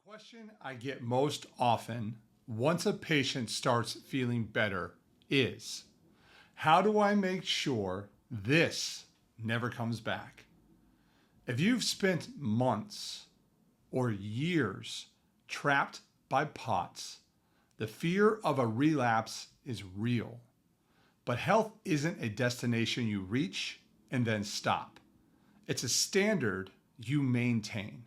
Question I get most often once a patient starts feeling better is, how do I make sure this never comes back? If you've spent months or years trapped by POTS, the fear of a relapse is real. But health isn't a destination you reach and then stop. It's a standard you maintain.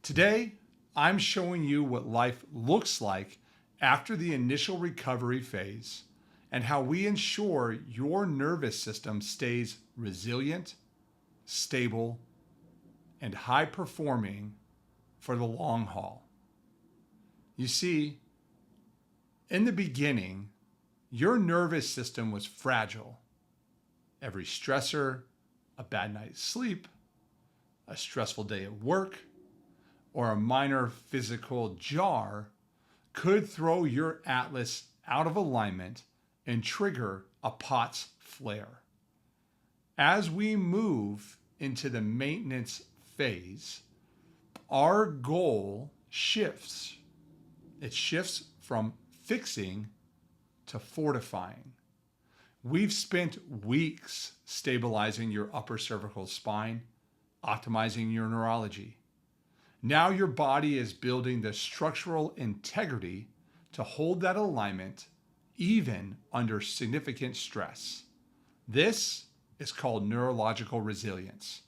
Today, I'm showing you what life looks like after the initial recovery phase and how we ensure your nervous system stays resilient, stable, and high performing for the long haul. You see, in the beginning, your nervous system was fragile. Every stressor, a bad night's sleep, a stressful day at work, or a minor physical jar could throw your atlas out of alignment and trigger a POTS flare. As we move into the maintenance phase, our goal shifts. It shifts from fixing to fortifying. We've spent weeks stabilizing your upper cervical spine, optimizing your neurology. Now your body is building the structural integrity to hold that alignment even under significant stress. This is called neurological resilience.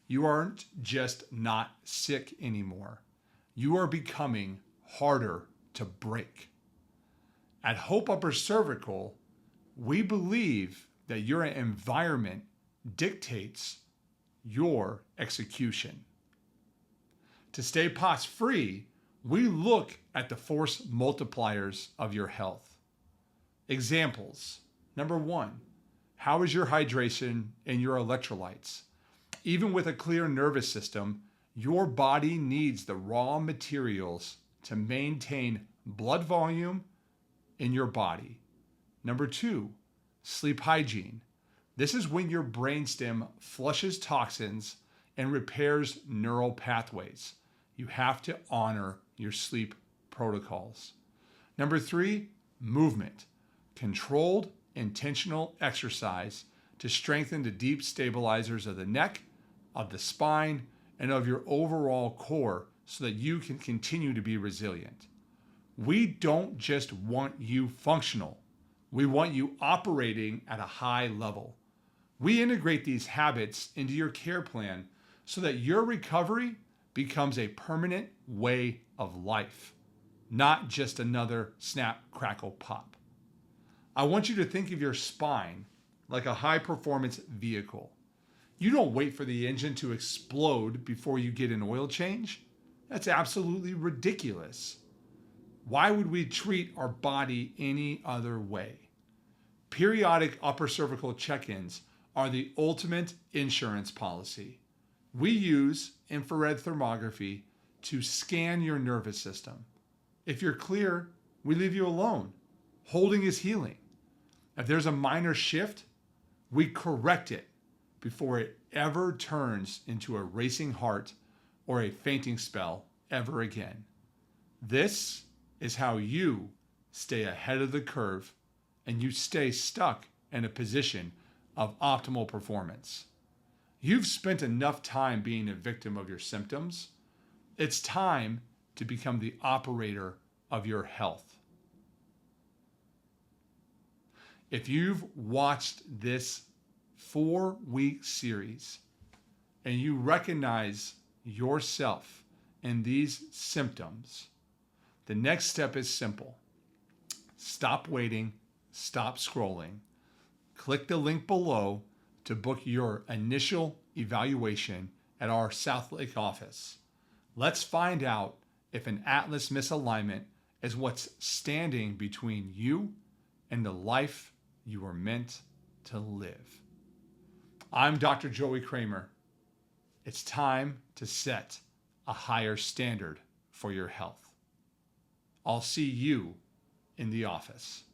You aren't just not sick anymore. You are becoming harder to break. At Hope Upper Cervical, we believe that your environment dictates your execution. To stay POTS free, we look at the force multipliers of your health. Examples. Number 1, how is your hydration and your electrolytes? Even with a clear nervous system, your body needs the raw materials to maintain blood volume in your body. Number 2, sleep hygiene. This is when your brainstem flushes toxins and repairs neural pathways. You have to honor your sleep protocols. Number 3, movement. Controlled, intentional exercise to strengthen the deep stabilizers of the neck, of the spine, and of your overall core so that you can continue to be resilient. We don't just want you functional. We want you operating at a high level. We integrate these habits into your care plan so that your recovery becomes a permanent way of life, not just another snap, crackle, pop. I want you to think of your spine like a high-performance vehicle. You don't wait for the engine to explode before you get an oil change. That's absolutely ridiculous. Why would we treat our body any other way? Periodic upper cervical check-ins are the ultimate insurance policy. We use infrared thermography to scan your nervous system. If you're clear, we leave you alone. Holding is healing. If there's a minor shift, we correct it before it ever turns into a racing heart or a fainting spell ever again. This is how you stay ahead of the curve and you stay stuck in a position of optimal performance. You've spent enough time being a victim of your symptoms. It's time to become the operator of your health. If you've watched this 4-week series and you recognize yourself in these symptoms, the next step is simple. Stop waiting, stop scrolling. Click the link below to book your initial evaluation at our South Lake office. Let's find out if an atlas misalignment is what's standing between you and the life you were meant to live. I'm Dr. Joey Kramer. It's time to set a higher standard for your health. I'll see you in the office.